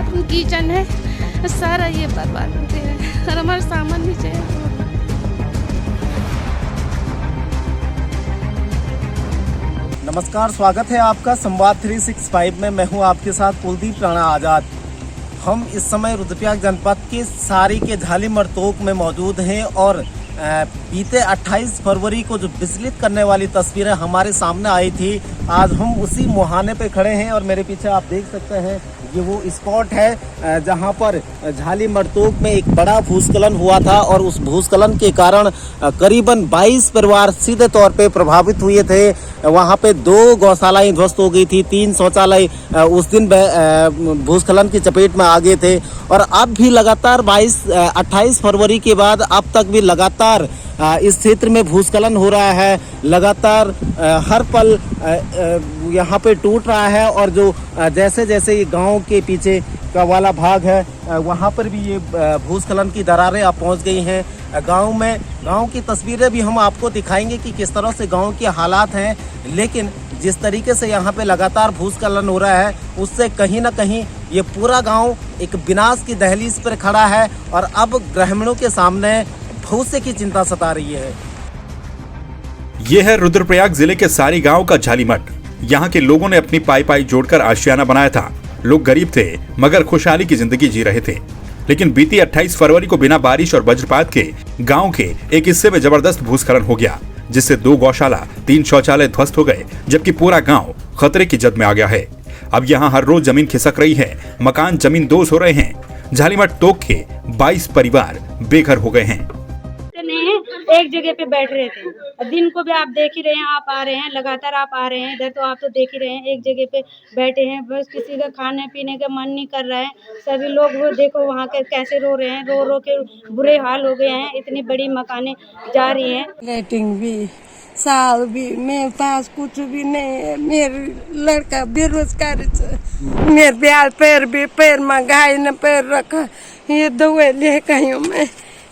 Bathroom kitchen है, सारा ये बर्बाद हो गया है और हमारा सामान नीचे है। नमस्कार, स्वागत है आपका संवाद 365 में। मैं हूं आपके साथ कुलदीप राणा आज़ाद। हम इस समय रुद्रप्रयाग जनपद के सारी के झालीमर तोक में मौजूद हैं और बीते 28 फरवरी को जो विचलित करने वाली तस्वीरें हमारे सामने आई थी, आज हम उसी मुहाने पे खड़े हैं और मेरे पीछे आप देख सकते हैं ये वो स्पॉट है जहां पर झालीमर तोक में एक बड़ा भूस्खलन हुआ था और उस भूस्खलन के कारण करीबन 22 परिवार सीधे तौर पे प्रभावित हुए थे। वहां पे 2 गौशालाएं ध्वस्त हो गई थी, 3 शौचालय उस दिन भूस्खलन की चपेट में आ गए थे और अब भी लगातार 28 फरवरी के बाद अब तक भी लगातार इस क्षेत्र में भूस्खलन हो रहा है। लगातार हर पल यहाँ पे टूट रहा है और जो जैसे जैसे ये गांव के पीछे का वाला भाग है वहाँ पर भी ये भूस्खलन की दरारें अब पहुँच गई हैं। गांव की तस्वीरें भी हम आपको दिखाएंगे कि किस तरह से गांव के हालात हैं, लेकिन जिस तरीके से यहाँ पे लगातार भूस्खलन हो रहा है उससे कहीं ना कहीं ये पूरा गांव एक विनाश की दहलीज पर खड़ा है और अब ग्रामीणों के सामने भविष्य की चिंता सता रही है। ये है रुद्रप्रयाग जिले के सारी गांव का झालीमठ। यहाँ के लोगों ने अपनी पाई जोड़कर आशियाना बनाया था। लोग गरीब थे मगर खुशहाली की जिंदगी जी रहे थे, लेकिन बीती 28 फरवरी को बिना बारिश और वज्रपात के गांव के एक हिस्से में जबरदस्त भूस्खलन हो गया, जिससे 2 गौशाला, 3 शौचालय ध्वस्त हो गए, जबकि पूरा गांव खतरे की जद में आ गया है। अब यहाँ हर रोज जमीन खिसक रही है, मकान जमींदोज हो रहे हैं। झालीमठ तोक के 22 परिवार बेघर हो गए हैं। एक जगह पे बैठ रहे थे, दिन को भी आप देख ही रहे हैं, आप आ रहे हैं, लगातार आप आ रहे हैं इधर, तो आप तो देख ही रहे हैं, एक जगह पे बैठे हैं। बस किसी का खाने पीने का मन नहीं कर रहा है। सभी लोग वो देखो वहाँ के कैसे रो रहे हैं, रो रो के बुरे हाल हो गए हैं। इतनी बड़ी मकानें जा रही हैं। रेटिंग भी, साल भी, मेरे पास कुछ भी नहीं है। मेरे लड़का बेरोजगार, मेरे ब्याज पैर में घाई न पैर रखा, ये दवाई ले कहीं मैं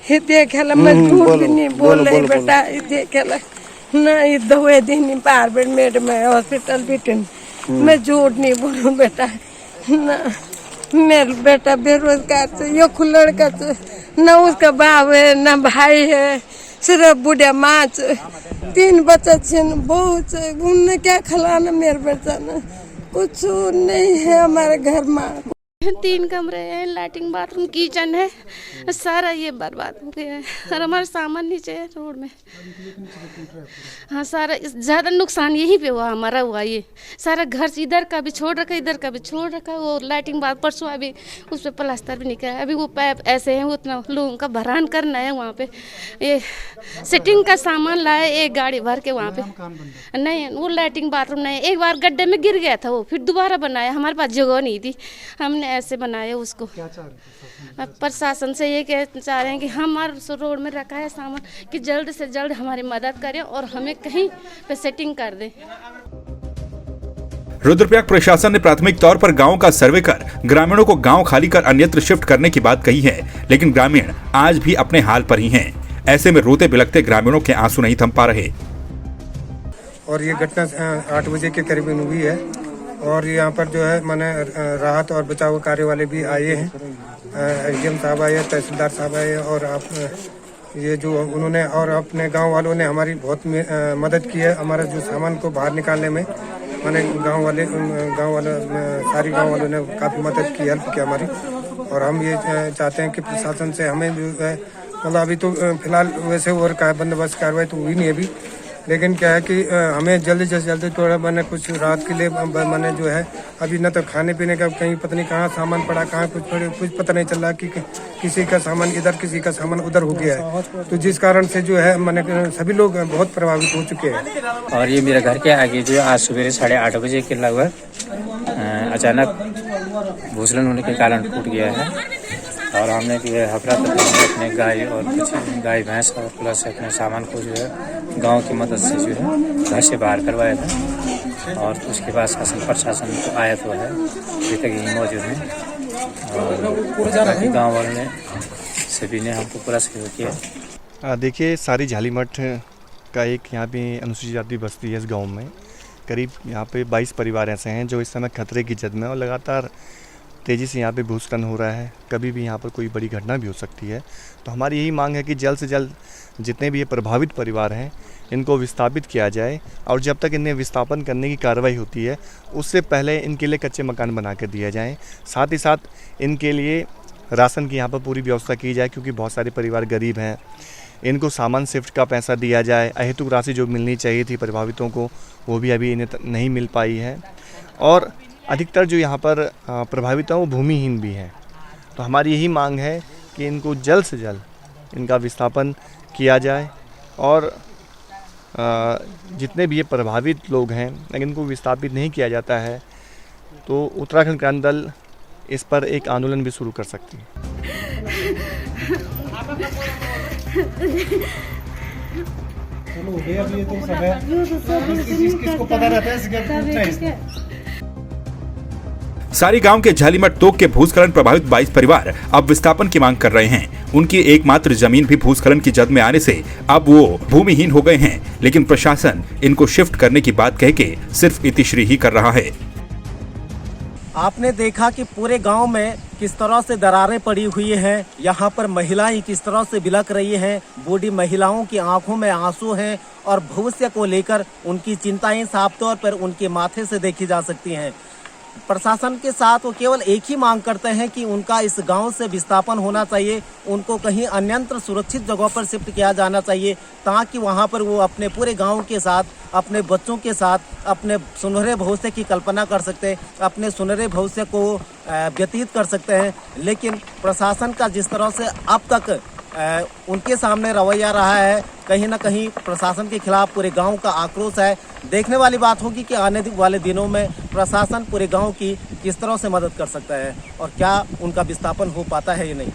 ये देखेला, मैं झूठ भी नहीं बोल रही बेटा। ये देखेला ना, ये दवाई देनी बार बार मेरे में हॉस्पिटल भी, मैं झूठ नहीं बोलूं बेटा। ना मेरा बेटा बेरोजगार से, यो लड़का से, न उसका बाप है न भाई है, सिर्फ बुढ़िया माँ से, 3 बच्चे से, बहुत से, उनने क्या खिलाना मेरे बेटा ने, कुछ नहीं है हमारे घर में। 3 कमरे हैं, लैट्रिन बाथरूम किचन है, सारा ये बर्बाद हो गया है और हमारा सामान नीचे है रोड में। हाँ, सारा ज़्यादा नुकसान यहीं पे हुआ, हमारा हुआ ये सारा घर से, इधर का भी छोड़ रखा, इधर का भी छोड़ रखा। वो लैट्रिन बात परसों अभी उस पर प्लास्टर भी निकला, अभी वो पैप ऐसे हैं, उतना लोगों का भरान करना है वहाँ पे। ये सेटिंग का सामान लाए एक गाड़ी भर के वहाँ पे, नहीं वो लैट्रिन बाथरूम नहीं। एक बार गड्ढे में गिर गया था वो, फिर दोबारा बनाया, हमारे पास जगह नहीं थी, हमने ऐसे बनाया उसको। प्रशासन से ये चाह रहे हैं कि हमारे रोड में रखा है सामान कि जल्द से जल्द हमारी मदद करें और हमें कहीं पे सेटिंग कर दें। रुद्रप्रयाग प्रशासन ने प्राथमिक तौर पर गांव का सर्वे कर ग्रामीणों को गांव खाली कर अन्यत्र शिफ्ट करने की बात कही है, लेकिन ग्रामीण आज भी अपने हाल पर ही हैं। ऐसे में रोते बिलखते ग्रामीणों के आंसू नहीं थम पा रहे। और ये घटना 8 बजे के करीब हुई है और यहाँ पर जो है मैंने राहत और बचाव कार्य वाले भी आए हैं। एसडीएम साहब आए, तहसीलदार साहब आए और आप ये जो उन्होंने और अपने गांव वालों ने हमारी बहुत मदद की है। हमारा जो सामान को बाहर निकालने में मैंने सारी गांव वालों ने काफ़ी मदद की, हेल्प की हमारी। और हम ये चाहते हैं कि प्रशासन से हमें जो है, मतलब अभी तो फिलहाल वैसे और का बंदोबस्त कार्रवाई तो हुई नहीं अभी, लेकिन क्या है कि हमें जल्दी से जल्दी थोड़ा मैंने कुछ राहत के लिए मैंने जो है अभी न तो खाने पीने का कहीं पता नहीं कहाँ सामान पड़ा, कहाँ कुछ पता नहीं चल रहा कि किसी का सामान इधर किसी का सामान उधर हो गया है, तो जिस कारण से जो है मैंने सभी लोग बहुत प्रभावित हो चुके हैं। और ये मेरे घर के आगे जो आज सवेरे 8:30 बजे के लगभग अचानक भूस्खलन होने के कारण टूट गया है और हमने जो है हफड़ा तफड़ी अपने गाय और कुछ गाय भैंस और प्लस अपने सामान को जो है गांव की मदद से जो है घर से बाहर करवाया था और उसके बाद शासन प्रशासन तो आया तो है, अभी तक यही मौजूद है और गाँव वालों ने सभी ने हमको पूरा सहयोग किया। देखिए, सारी झालीमठ का एक यहाँ पे अनुसूचित जाति बस्ती है इस गाँव में। करीब यहाँ पे 22 परिवार ऐसे हैं जो इस समय खतरे की जद में और लगातार तेज़ी से यहाँ पे भूस्खलन हो रहा है, कभी भी यहाँ पर कोई बड़ी घटना भी हो सकती है। तो हमारी यही मांग है कि जल्द से जल्द जितने भी ये प्रभावित परिवार हैं इनको विस्थापित किया जाए, और जब तक इन्हें विस्थापन करने की कार्रवाई होती है उससे पहले इनके लिए कच्चे मकान बना कर दिया जाए। साथ ही साथ इनके लिए राशन की यहाँ पर पूरी व्यवस्था की जाए, क्योंकि बहुत सारे परिवार गरीब हैं। इनको सामान शिफ्ट का पैसा दिया जाए, अहेतुक राशि जो मिलनी चाहिए थी प्रभावितों को वो भी अभी इन्हें नहीं मिल पाई है, और अधिकतर जो यहाँ पर प्रभावित हैं वो भूमिहीन भी हैं। तो हमारी यही मांग है कि इनको जल्द से जल्द इनका विस्थापन किया जाए, और जितने भी ये प्रभावित लोग हैं अगर इनको विस्थापित नहीं किया जाता है तो उत्तराखंड क्रांति दल इस पर एक आंदोलन भी शुरू कर सकती है। सारी गांव के झालीमठ तोक के भूस्खलन प्रभावित 22 परिवार अब विस्थापन की मांग कर रहे हैं। उनकी एकमात्र जमीन भी भूस्खलन की जद में आने से अब वो भूमिहीन हो गए हैं, लेकिन प्रशासन इनको शिफ्ट करने की बात कह के सिर्फ इतिश्री ही कर रहा है। आपने देखा कि पूरे गांव में किस तरह से दरारें पड़ी हुई हैं। यहाँ पर महिलाएं किस तरह से बिलख रही हैं। बूढ़ी महिलाओं की आंखों में आंसू हैं और भविष्य को लेकर उनकी चिंताएं साफ तौर पर उनके माथे से देखी जा सकती हैं। प्रशासन के साथ वो केवल एक ही मांग करते हैं कि उनका इस गांव से विस्थापन होना चाहिए, उनको कहीं अन्यत्र सुरक्षित जगह पर शिफ्ट किया जाना चाहिए, ताकि वहां पर वो अपने पूरे गांव के साथ, अपने बच्चों के साथ अपने सुनहरे भविष्य की कल्पना कर सकते हैं, अपने सुनहरे भविष्य को व्यतीत कर सकते हैं। लेकिन प्रशासन का जिस तरह से अब तक उनके सामने रवैया रहा है, कहीं ना कहीं प्रशासन के खिलाफ पूरे गांव का आक्रोश है। देखने वाली बात होगी कि आने वाले दिनों में प्रशासन पूरे गांव की किस तरह से मदद कर सकता है और क्या उनका विस्थापन हो पाता है या नहीं।